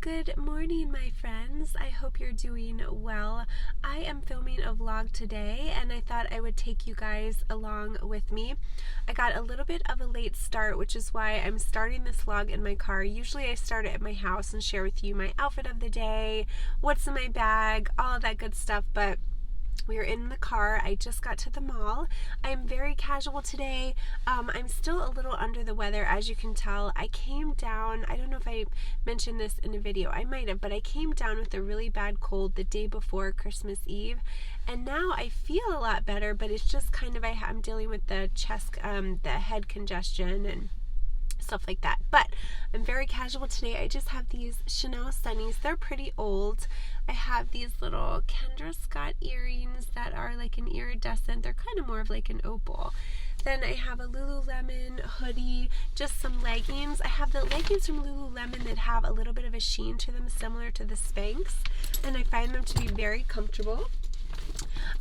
Good morning, my friends. I hope you're doing well. I am filming a vlog today and I thought I would take you guys along with me. I got a little bit of a late start, which is why I'm starting this vlog in my car. Usually I start it at my house and share with you my outfit of the day, what's in my bag, all of that good stuff, but we are in the car. I just got to the mall. I'm very casual today. I'm still a little under the weather, as you can tell. I came down, I don't know if I mentioned this in a video, I might have, but I came down with a really bad cold the day before Christmas Eve, and now I feel a lot better, but it's just kind of, I'm dealing with the chest, the head congestion and stuff like that. But I'm very casual today. I just have these Chanel Sunnies. They're pretty old. I have these little Kendra Scott earrings that are like an iridescent. They're kind of more of like an opal. Then I have a Lululemon hoodie, just some leggings. I have the leggings from Lululemon that have a little bit of a sheen to them, similar to the Spanx, and I find them to be very comfortable.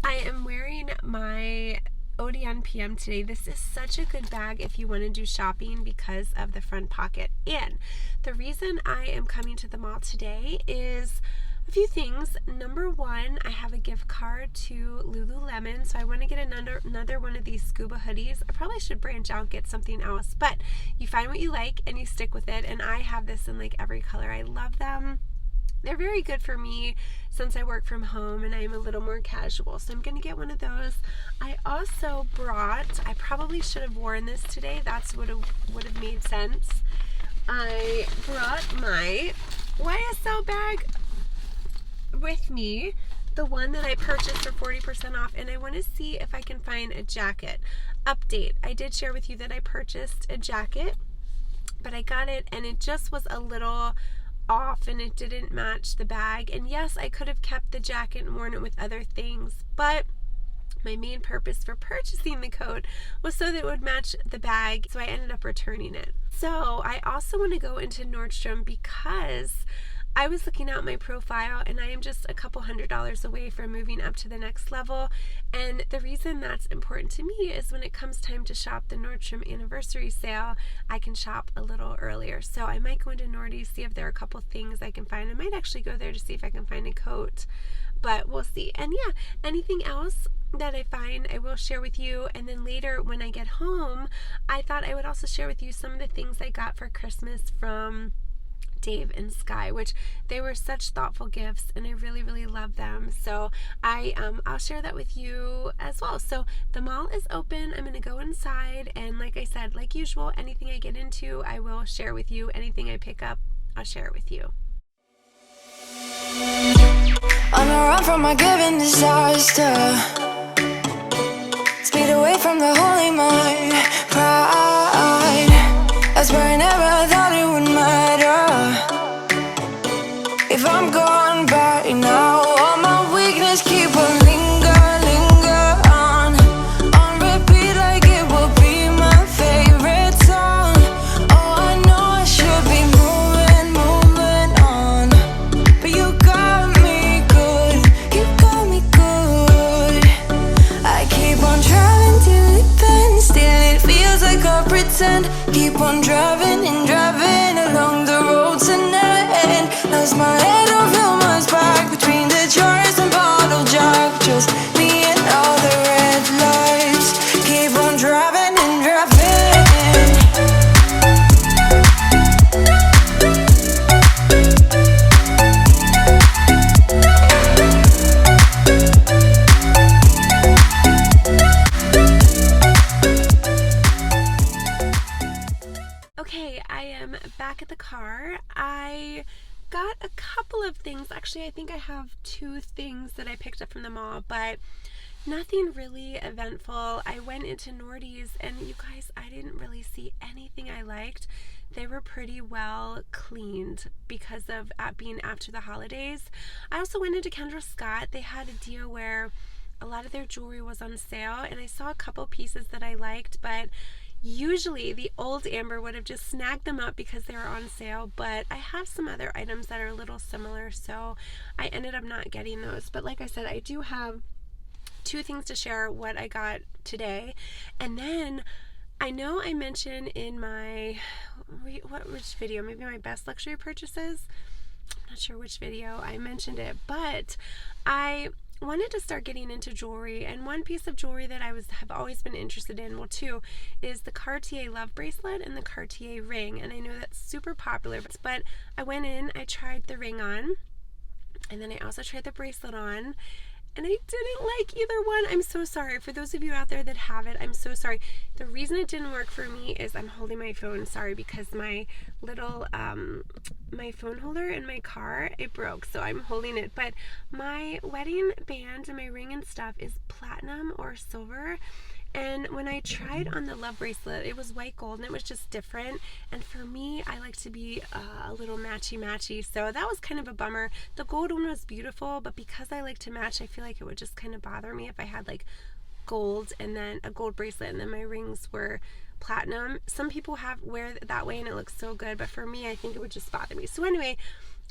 I am wearing my Odeon PM today. This is such a good bag if you want to do shopping because of the front pocket. And the reason I am coming to the mall today is a few things. Number one, I have a gift card to Lululemon, so I want to get another one of these scuba hoodies. I probably should branch out and get something else, but you find what you like and you stick with it, and I have this in like every color. I love them. They're very good for me since I work from home and I'm a little more casual. So I'm going to get one of those. I also brought, I probably should have worn this today. That's what would have made sense. I brought my YSL bag with me, the one that I purchased for 40% off, and I want to see if I can find a jacket. Update. I did share with you that I purchased a jacket, but I got it and it just was a little off and it didn't match the bag. And yes, I could have kept the jacket and worn it with other things, but my main purpose for purchasing the coat was so that it would match the bag, so I ended up returning it. So I also want to go into Nordstrom because I was looking at my profile and I am just a couple $100s away from moving up to the next level. And the reason that's important to me is when it comes time to shop the Nordstrom anniversary sale, I can shop a little earlier. So I might go into Nordy's, see if there are a couple things I can find. I might actually go there to see if I can find a coat, but we'll see. And yeah, anything else that I find, I will share with you. And then later when I get home, I thought I would also share with you some of the things I got for Christmas from Dave and Sky, which they were such thoughtful gifts and I really, really love them. So I'll share that with you as well. So the mall is open. I'm going to go inside, and like I said, like usual, anything I get into, I will share with you. Anything I pick up, I'll share it with you. On the run from my given disaster, speed away from the holy mind, pride. That's where I never thought it would matter. If I'm gone by now, all my weakness keep on linger on repeat like it will be my favorite song. Oh, I know I should be moving on, but you got me good, you got me good. I keep on driving till it bends, still it feels like I pretend. Keep on driving and driving along the road tonight. Lost my head over my back between the jars and bottle jack. Just me and all the red lights. Keep on driving and driving. Okay, I am back at the car. I got a couple of things. Actually, I think I have two things that I picked up from the mall, but nothing really eventful. I went into Nordy's and you guys, I didn't really see anything I liked. They were pretty well cleaned because of being after the holidays. I also went into Kendra Scott. They had a deal where a lot of their jewelry was on sale, and I saw a couple pieces that I liked, but usually the old Amber would have just snagged them up because they were on sale, but I have some other items that are a little similar, so I ended up not getting those. But like I said, I do have two things to share what I got today. And then I know I mentioned in my which video, maybe my best luxury purchases, not sure which video I mentioned it, but I wanted to start getting into jewelry, and one piece of jewelry that I have always been interested in, well, two, is the Cartier Love Bracelet and the Cartier ring. And I know that's super popular, but I went in, I tried the ring on, and then I also tried the bracelet on, and I didn't like either one. I'm so sorry. For those of you out there that have it, I'm so sorry. The reason it didn't work for me is I'm holding my phone, sorry, because my little, my phone holder in my car, it broke, so I'm holding it. But my wedding band and my ring and stuff is platinum or silver. And when I tried on the love bracelet, it was white gold and it was just different. And for me, I like to be a little matchy-matchy. So that was kind of a bummer. The gold one was beautiful, but because I like to match, I feel like it would just kind of bother me if I had like gold and then a gold bracelet and then my rings were platinum. Some people wear it that way and it looks so good, but for me, I think it would just bother me. So anyway,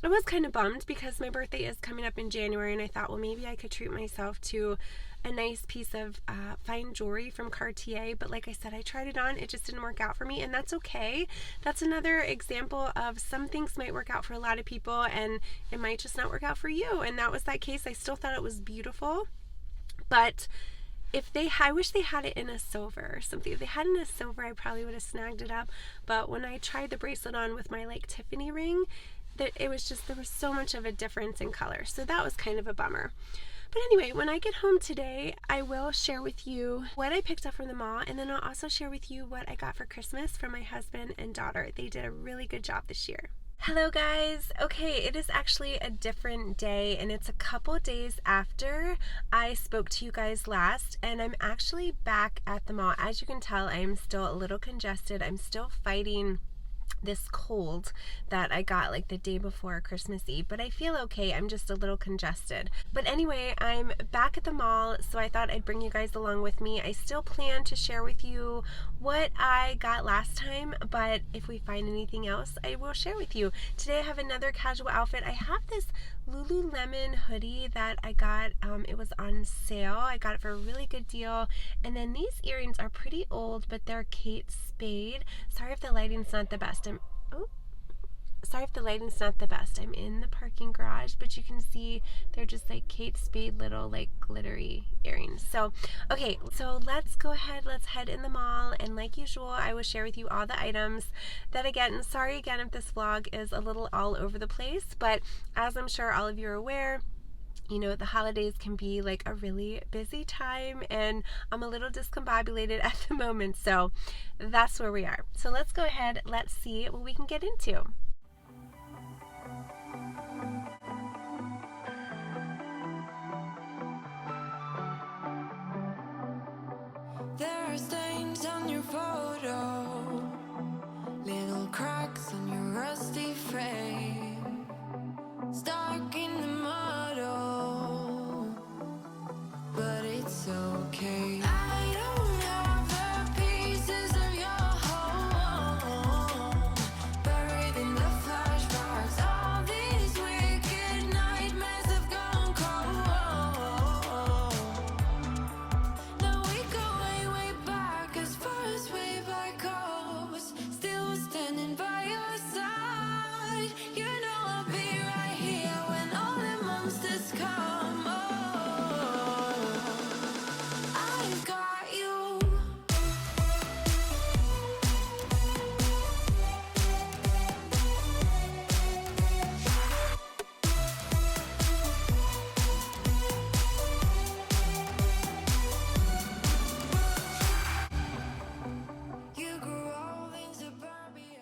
I was kind of bummed because my birthday is coming up in January, and I thought, well, maybe I could treat myself to a nice piece of fine jewelry from Cartier. But like I said, I tried it on, it just didn't work out for me, and that's okay. That's another example of some things might work out for a lot of people and it might just not work out for you. And that was that case. I still thought it was beautiful, but I wish they had it in a silver or something. If they had it in a silver, I probably would have snagged it up. But when I tried the bracelet on with my like Tiffany ring, that it was just, there was so much of a difference in color. So that was kind of a bummer. But anyway, when I get home today, I will share with you what I picked up from the mall, and then I'll also share with you what I got for Christmas for my husband and daughter. They did a really good job this year. Hello guys. Okay, it is actually a different day, and it's a couple days after I spoke to you guys last, and I'm actually back at the mall. As you can tell, I'm still a little congested. I'm still fighting this cold that I got like the day before Christmas Eve, but I feel okay. I'm just a little congested. But anyway, I'm back at the mall, so I thought I'd bring you guys along with me. I still plan to share with you what I got last time, but if we find anything else, I will share with you. Today I have another casual outfit. I have this Lululemon hoodie that I got. It was on sale. I got it for a really good deal. And then these earrings are pretty old, but they're Kate Spade. Sorry if the lighting's not the best. Sorry if the lighting's not the best. I'm in the parking garage, but you can see they're just like Kate Spade little like glittery earrings. So, okay, so let's go ahead. Let's head in the mall, and like usual, I will share with you all the items that I get. And sorry again if this vlog is a little all over the place, but as I'm sure all of you are aware, you know, the holidays can be like a really busy time, and I'm a little discombobulated at the moment, so that's where we are. So let's go ahead, let's see what we can get into. There are stains on your photo, little cracks on your rusty frame, stuck in the mud, oh, but it's okay. I don't have the pieces of your home buried in the flashbacks. All these wicked nightmares have gone cold. Now we go way, way back, as far as way back goes. Still standing by your side. You know I'll be right here when all the monsters come. Oh, I've got you. You grew old into Barbie.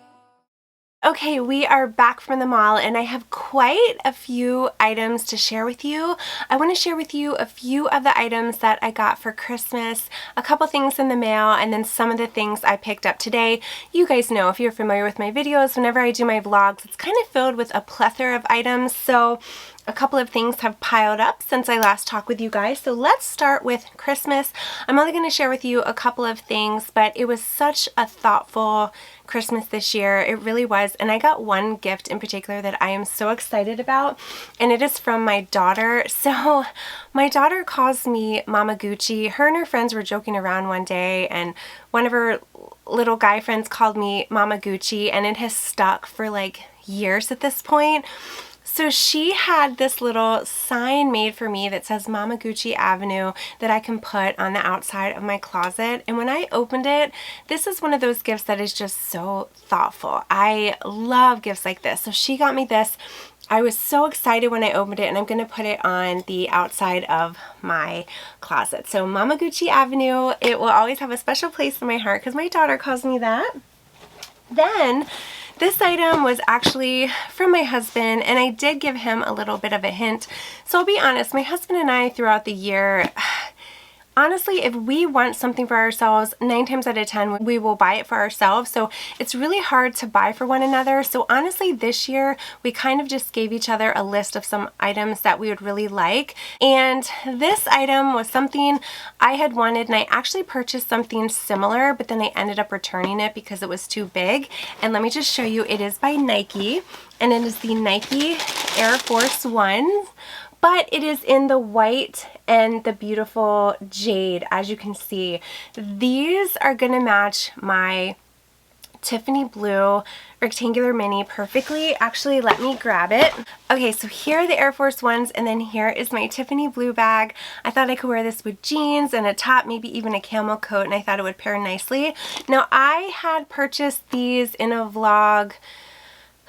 Okay, we are back from the mall, and I have quite a few items to share with you. I want to share with you a few of the items that I got for Christmas, a couple things in the mail, and then some of the things I picked up today. You guys know, if you're familiar with my videos, whenever I do my vlogs, it's kind of filled with a plethora of items, so a couple of things have piled up since I last talked with you guys. So let's start with Christmas. I'm only going to share with you a couple of things, but it was such a thoughtful Christmas this year. It really was. And I got one gift in particular that I am so excited about, and it is from my daughter. So my daughter calls me Mama Gucci. Her and her friends were joking around one day, and one of her little guy friends called me Mama Gucci, and it has stuck for like years at this point. So she had this little sign made for me that says Mamaguchi Avenue that I can put on the outside of my closet. And when I opened it, this is one of those gifts that is just so thoughtful. I love gifts like this. So she got me this. I was so excited when I opened it, and I'm going to put it on the outside of my closet. So Mamaguchi Avenue, it will always have a special place in my heart because my daughter calls me that. Then this item was actually from my husband, and I did give him a little bit of a hint. So I'll be honest, my husband and I throughout the year, honestly, if we want something for ourselves, 9 times out of 10, we will buy it for ourselves. So it's really hard to buy for one another. So honestly, this year, we kind of just gave each other a list of some items that we would really like. And this item was something I had wanted, and I actually purchased something similar, but then I ended up returning it because it was too big. And let me just show you, it is by Nike, and it is the Nike Air Force One. But it is in the white and the beautiful jade, as you can see. These are gonna match my Tiffany blue rectangular mini perfectly. Actually, let me grab it. Okay, so here are the Air Force Ones, and then here is my Tiffany blue bag. I thought I could wear this with jeans and a top, maybe even a camel coat, and I thought it would pair nicely. Now, I had purchased these in a vlog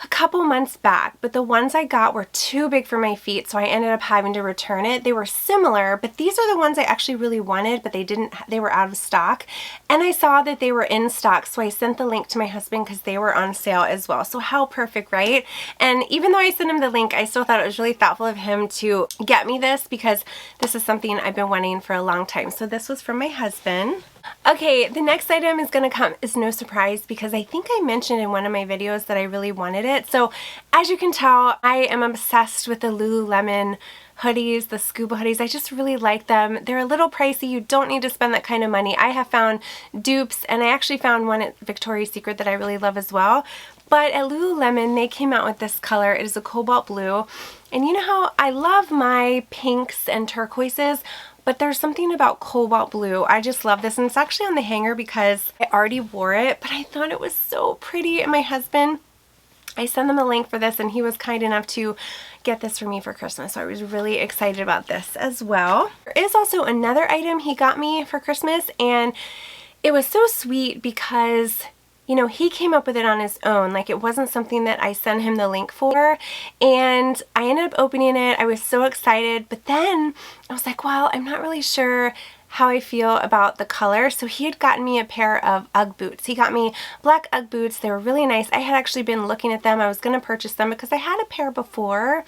a couple months back, but the ones I got were too big for my feet, so I ended up having to return it. They were similar, but these are the ones I actually really wanted, but they were out of stock. And I saw that they were in stock, so I sent the link to my husband because they were on sale as well. So how perfect, right? And even though I sent him the link, I still thought it was really thoughtful of him to get me this because this is something I've been wanting for a long time. So this was from my husband. Okay, the next item is going to come as no surprise because I think I mentioned in one of my videos that I really wanted it. So as you can tell, I am obsessed with the Lululemon hoodies, the scuba hoodies. I just really like them. They're a little pricey. You don't need to spend that kind of money. I have found dupes, and I actually found one at Victoria's Secret that I really love as well. But at Lululemon, they came out with this color. It is a cobalt blue. And you know how I love my pinks and turquoises, but there's something about cobalt blue. I just love this, and it's actually on the hanger because I already wore it, but I thought it was so pretty. And my husband, I sent him a link for this, and he was kind enough to get this for me for Christmas, so I was really excited about this as well. There is also another item he got me for Christmas, and it was so sweet because, you know, he came up with it on his own. Like, it wasn't something that I sent him the link for, and I ended up opening it. I was so excited, but then I was like, well, I'm not really sure how I feel about the color. So he had gotten me a pair of Ugg boots. He got me black Ugg boots. They were really nice. I had actually been looking at them. I was going to purchase them because I had a pair before,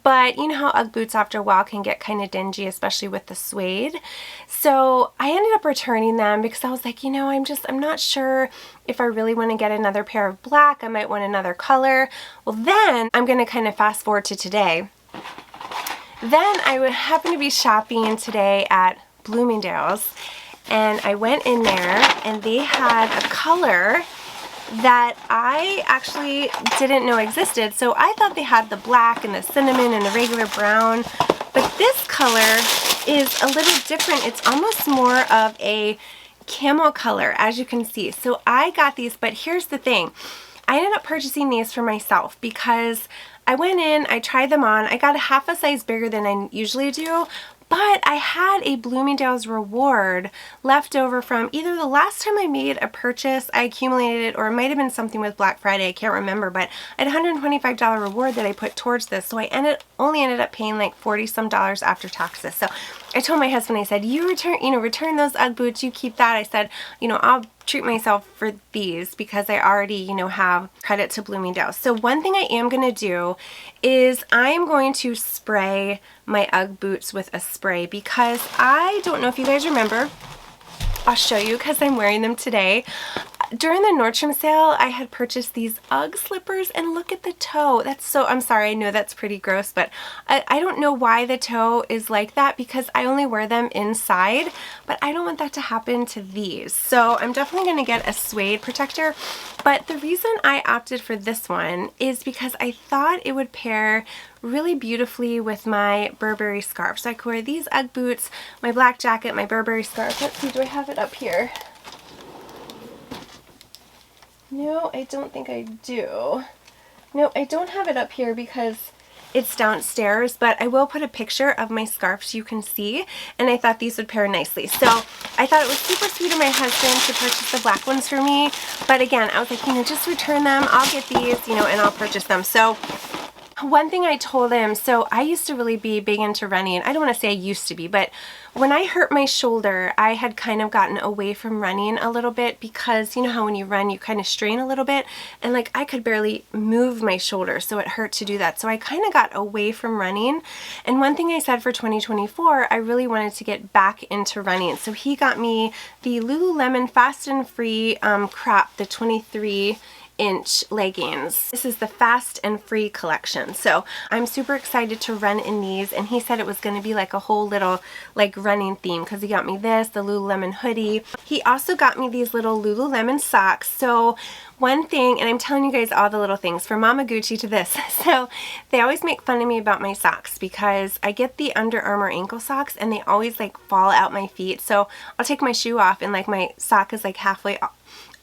but you know how Ugg boots after a while can get kind of dingy, especially with the suede. So I ended up returning them because I was like, you know, I'm not sure if I really want to get another pair of black. I might want another color. Well, then I'm going to kind of fast forward to today. Then I would happen to be shopping today at Bloomingdale's, and I went in there and they had a color that I actually didn't know existed. So I thought they had the black and the cinnamon and the regular brown, but this color is a little different. It's almost more of a camel color, as you can see. So I got these, but here's the thing. I ended up purchasing these for myself because I went in, I tried them on. I got a half a size bigger than I usually do, but I had a Bloomingdale's reward left over from either the last time I made a purchase, I accumulated it, or it might have been something with Black Friday, I can't remember, but I had a $125 reward that I put towards this, so I only ended up paying like $40 some after taxes. So I told my husband, I said, you return those Ugg boots, you keep that. I said, I'll treat myself for these because I already, have credit to Bloomingdale's. So one thing I am going to do is I'm going to spray my Ugg boots with a spray because I don't know if you guys remember. I'll show you because I'm wearing them today. During the Nordstrom sale, I had purchased these Ugg slippers, and look at the toe. I'm sorry, I know that's pretty gross, but I don't know why the toe is like that because I only wear them inside, but I don't want that to happen to these. So I'm definitely going to get a suede protector, but the reason I opted for this one is because I thought it would pair really beautifully with my Burberry scarf. So I could wear these Ugg boots, my black jacket, my Burberry scarf. Let's see, do I have it up here? No, I don't think I do. No, I don't have it up here because it's downstairs, but I will put a picture of my scarf so you can see, and I thought these would pair nicely. So I thought it was super sweet of my husband to purchase the black ones for me, but again, I was like, you know, just return them, I'll get these, you know, and I'll purchase them. So one thing I told him, so I used to really be big into running. I don't want to say I used to be, but when I hurt my shoulder, I had kind of gotten away from running a little bit because you know how when you run, you kind of strain a little bit, and like I could barely move my shoulder, so it hurt to do that. So I kind of got away from running. And one thing I said for 2024, I really wanted to get back into running. So he got me the Lululemon Fast and Free crop, the 23-inch leggings. This is the Fast and Free collection. So I'm super excited to run in these, and he said it was going to be like a whole little like running theme because he got me this, the Lululemon hoodie. He also got me these little Lululemon socks. So one thing, and I'm telling you guys all the little things from Mama Gucci to this. So they always make fun of me about my socks because I get the Under Armour ankle socks and they always like fall out my feet. So I'll take my shoe off and like my sock is like halfway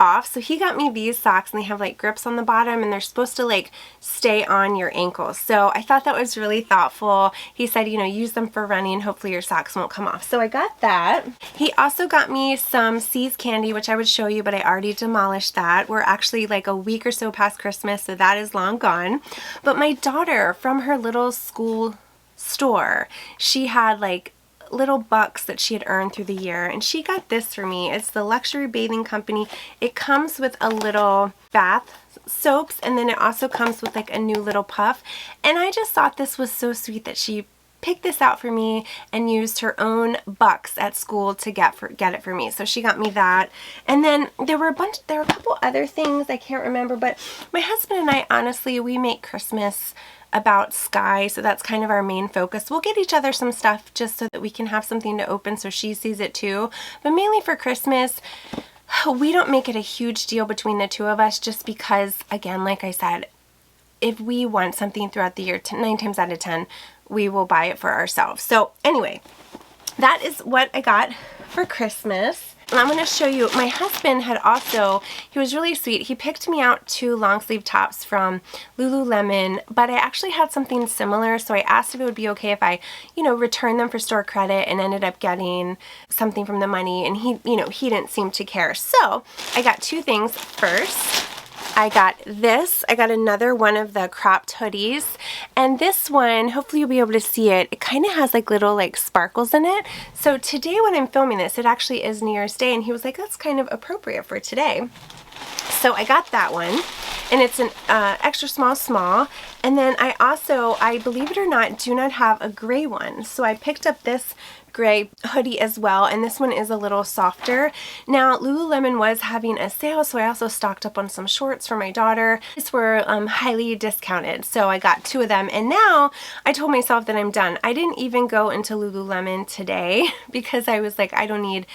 off. So he got me these socks and they have like grips on the bottom and they're supposed to like stay on your ankles. So I thought that was really thoughtful. He said, you know, use them for running. Hopefully your socks won't come off. So I got that. He also got me some See's candy, which I would show you, but I already demolished that. We're actually like a week or so past Christmas, so that is long gone. But my daughter, from her little school store, she had like little bucks that she had earned through the year, and she got this for me. It's the Luxury Bathing Company. It comes with a little bath soaps, and then it also comes with like a new little puff, and I just thought this was so sweet that she picked this out for me and used her own bucks at school to get it for me. So she got me that. And then there were a couple other things I can't remember, but my husband and I, honestly, we make Christmas about Sky, so that's kind of our main focus. We'll get each other some stuff just so that we can have something to open so she sees it too. But mainly for Christmas, we don't make it a huge deal between the two of us just because, again, like I said, if we want something throughout the year, 9 times out of 10, we will buy it for ourselves. So anyway, that is what I got for Christmas. And I'm going to show you, my husband had also, he was really sweet. He picked me out 2 long sleeve tops from Lululemon, but I actually had something similar, so I asked if it would be okay if I, you know, returned them for store credit, and ended up getting something from the money, and he, you know, he didn't seem to care. So I got 2 things. First, I got this. I got another one of the cropped hoodies, and this one, hopefully you'll be able to see it, it kind of has like little like sparkles in it. So today when I'm filming this, it actually is New Year's Day, and he was like, that's kind of appropriate for today. So I got that one, and it's an extra small, and then I also, I believe it or not, do not have a gray one. So I picked up this gray hoodie as well, and this one is a little softer. Now Lululemon was having a sale, so I also stocked up on some shorts for my daughter. These were highly discounted, so I got 2 of them, and now I told myself that I'm done. I didn't even go into Lululemon today because I was like, I don't need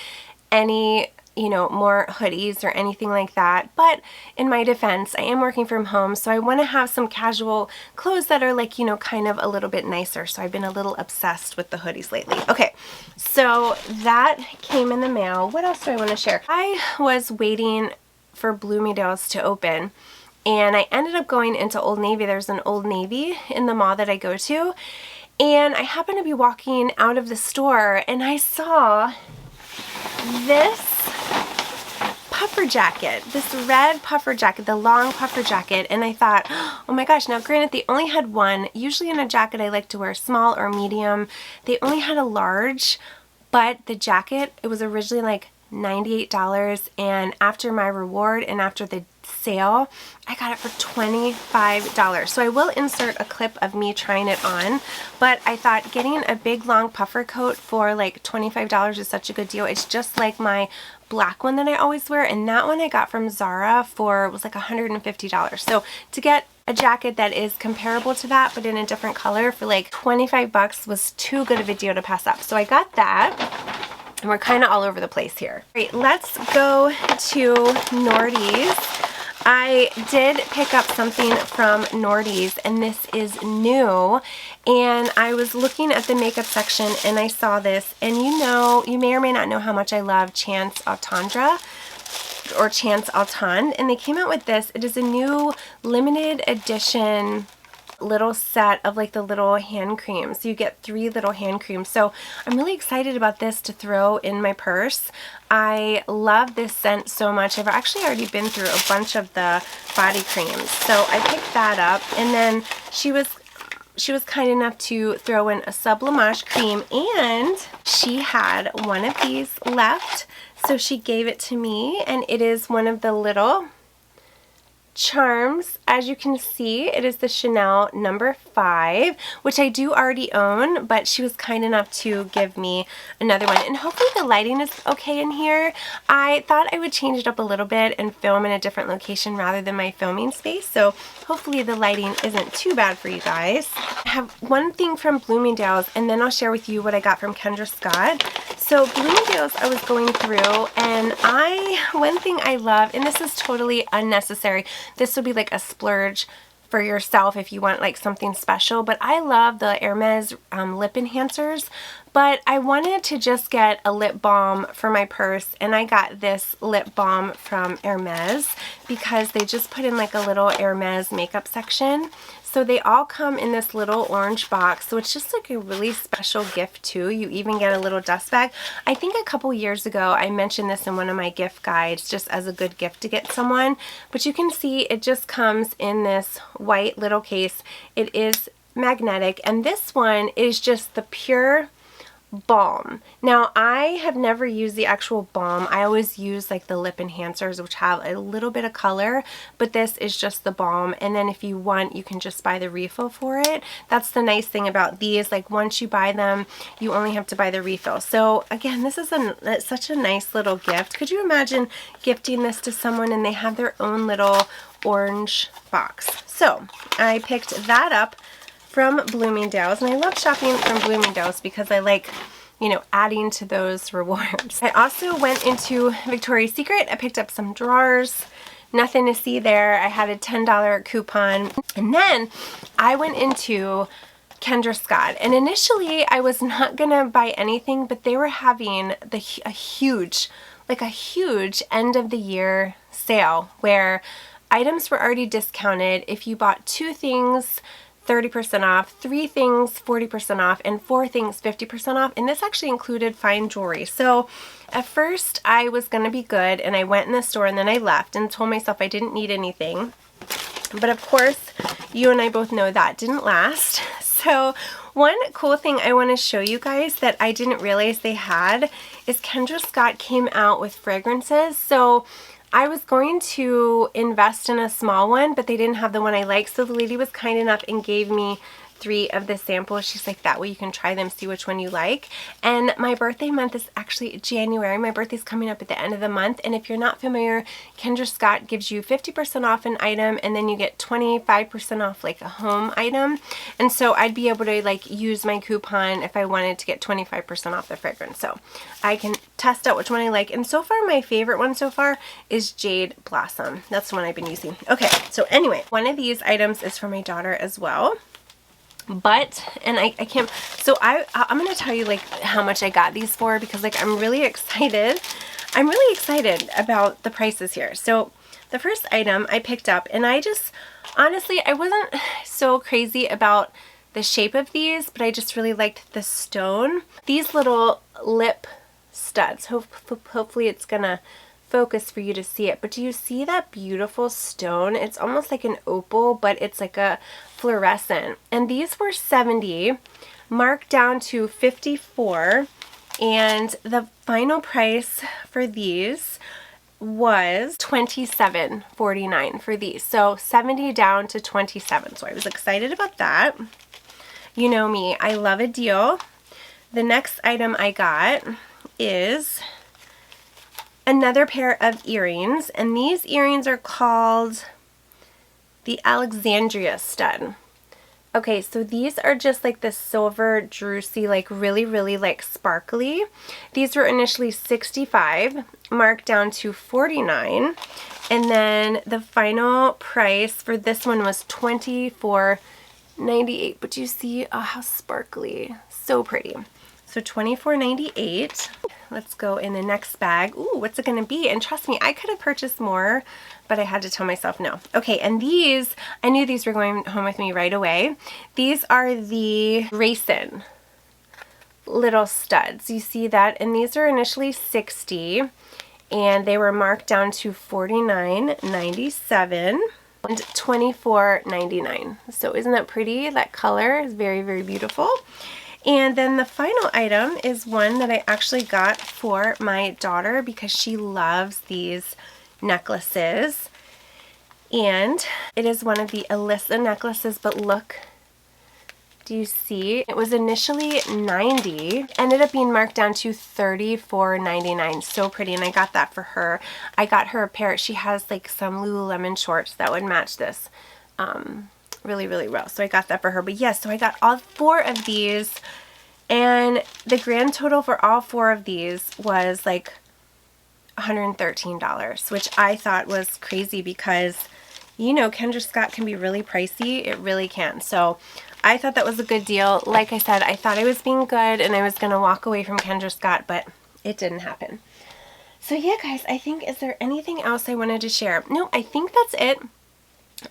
any, you know, more hoodies or anything like that. But in my defense, I am working from home, so I want to have some casual clothes that are like, you know, kind of a little bit nicer. So I've been a little obsessed with the hoodies lately. Okay, so that came in the mail. What else do I want to share? I was waiting for Bloomingdale's to open, and I ended up going into Old Navy. There's an Old Navy in the mall that I go to, and I happened to be walking out of the store, and I saw this puffer jacket, this red puffer jacket, the long puffer jacket, and I thought, oh my gosh. Now granted, they only had one. Usually in a jacket I like to wear small or medium. They only had a large, but the jacket, it was originally like $98, and after my reward and after the sale, I got it for $25. So I will insert a clip of me trying it on, but I thought getting a big long puffer coat for like $25 is such a good deal. It's just like my black one that I always wear, and that one I got from Zara for, was like $150. So to get a jacket that is comparable to that but in a different color for like 25 bucks was too good of a deal to pass up. So I got that. And we're kind of all over the place here. All right, let's go to Nordy's. I did pick up something from Nordy's, and this is new. And I was looking at the makeup section and I saw this, and you know, you may or may not know how much I love Chance Altandra, or Chance Altan, and they came out with this. It is a new limited edition little set of like the little hand creams. You get 3 little hand creams. So I'm really excited about this to throw in my purse. I love this scent so much. I've actually already been through a bunch of the body creams. So I picked that up, and then she was kind enough to throw in a sublimage cream, and she had one of these left. So she gave it to me, and it is one of the little charms. As you can see, it is the Chanel number 5, which I do already own, but she was kind enough to give me another one. And hopefully the lighting is okay in here. I thought I would change it up a little bit and film in a different location rather than my filming space, so hopefully the lighting isn't too bad for you guys. I have one thing from Bloomingdale's, and then I'll share with you what I got from Kendra Scott. So Bloomingdale's I was going through, and one thing I love, and this is totally unnecessary, this would be like a splurge for yourself if you want like something special, but I love the Hermes lip enhancers, but I wanted to just get a lip balm for my purse, and I got this lip balm from Hermes because they just put in like a little Hermes makeup section. So they all come in this little orange box, so it's just like a really special gift too. You even get a little dust bag. I think a couple years ago I mentioned this in one of my gift guides just as a good gift to get someone, but you can see it just comes in this white little case. It is magnetic, and this one is just the pure balm. Now I have never used the actual balm. I always use like the lip enhancers, which have a little bit of color, but this is just the balm, and then if you want you can just buy the refill for it. That's the nice thing about these, like once you buy them you only have to buy the refill. So again, this is such a nice little gift. Could you imagine gifting this to someone and they have their own little orange box? So I picked that up from Bloomingdale's, and I love shopping from Bloomingdale's because I like, you know, adding to those rewards. I also went into Victoria's Secret. I picked up some drawers. Nothing to see there. I had a $10 coupon. And then I went into Kendra Scott, and initially I was not gonna buy anything, but they were having a huge end of the year sale where items were already discounted. If you bought 2 things, 30% off, 3 things 40% off, and 4 things 50% off, and this actually included fine jewelry. So at first I was gonna be good, and I went in the store and then I left and told myself I didn't need anything, but of course you and I both know that didn't last. So one cool thing I want to show you guys that I didn't realize they had is Kendra Scott came out with fragrances. So I was going to invest in a small one, but they didn't have the one I like, so the lady was kind enough and gave me 3 of the samples. She's like, that way you can try them, see which one you like. And my birthday month is actually January. My birthday's coming up at the end of the month, and if you're not familiar, Kendra Scott gives you 50% off an item, and then you get 25% off like a home item. And so I'd be able to like use my coupon if I wanted to get 25% off the fragrance. So I can test out which one I like, and so far my favorite one so far is Jade Blossom. That's the one I've been using. Okay, so anyway, one of these items is for my daughter as well. But, and I can't, so I'm going to tell you like how much I got these for, because like I'm really excited about the prices here. So the first item I picked up, and I just, honestly, I wasn't so crazy about the shape of these, but I just really liked the stone. These little lip studs, hopefully it's going to focus for you to see it, but do you see that beautiful stone? It's almost like an opal, but it's like a fluorescent, and these were $70, marked down to $54, and the final price for these was $27.49 for these, so $70 down to $27. So I was excited about that. You know me, I love a deal. The next item I got is another pair of earrings, and these earrings are called the Alexandria stud. Okay, so these are just like the silver drucy, like really like sparkly. These were initially $65, marked down to $49, and then the final price for this one was $24.98. But you see, oh, how sparkly, so pretty. So $24.98. let's go in the next bag. Ooh, what's it gonna be? And trust me, I could have purchased more, but I had to tell myself no. Okay, and these, I knew these were going home with me right away. These are the Raisin little studs. You see that? And these are initially $60, and they were marked down to $49.97 and $24.99. So isn't that pretty? That color is very, very beautiful. And then the final item is one that I actually got for my daughter because she loves these necklaces. And it is one of the Alyssa necklaces, but look, do you see? It was initially $90, ended up being marked down to $34.99. So pretty, and I got that for her. I got her a pair. She has like some Lululemon shorts that would match this really, really well. So I got that for her. But yes, so I got all 4 of these, and the grand total for all 4 of these was like $113, which I thought was crazy because, you know, Kendra Scott can be really pricey. It really can. So I thought that was a good deal. Like I said, I thought I was being good and I was going to walk away from Kendra Scott, but it didn't happen. So yeah, guys, I think, is there anything else I wanted to share? No, I think that's it.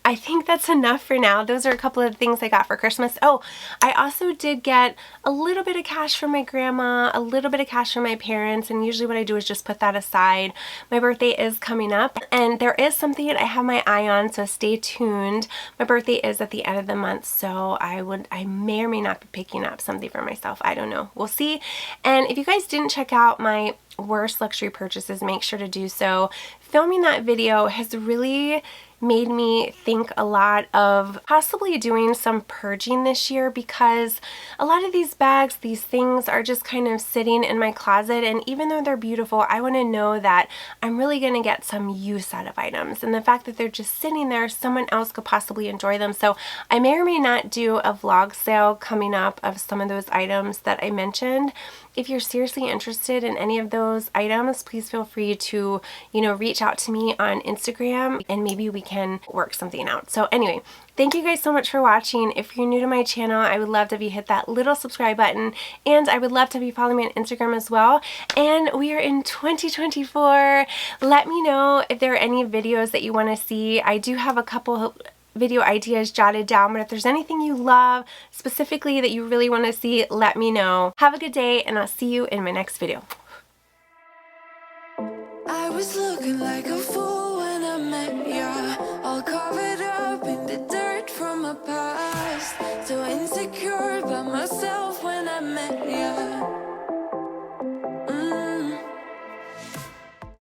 I think that's enough for now. Those are a couple of things I got for Christmas. Oh, I also did get a little bit of cash from my grandma, a little bit of cash from my parents, and usually what I do is just put that aside. My birthday is coming up, and there is something I have my eye on, so stay tuned. My birthday is at the end of the month, so I may or may not be picking up something for myself. I don't know. We'll see. And if you guys didn't check out my worst luxury purchases, make sure to do so. Filming that video has really made me think a lot of possibly doing some purging this year, because a lot of these bags, these things are just kind of sitting in my closet, and even though they're beautiful, I want to know that I'm really going to get some use out of items, and the fact that they're just sitting there, someone else could possibly enjoy them. So I may or may not do a vlog sale coming up of some of those items that I mentioned. If you're seriously interested in any of those items, please feel free to, you know, reach out to me on Instagram and maybe we can work something out. So anyway, thank you guys so much for watching. If you're new to my channel, I would love to have you hit that little subscribe button, and I would love to have you follow me on Instagram as well. And we are in 2024. Let me know if there are any videos that you want to see. I do have a couple video ideas jotted down, but if there's anything you love specifically that you really want to see, let me know. Have a good day, and I'll see you in my next video. I was looking like a fool.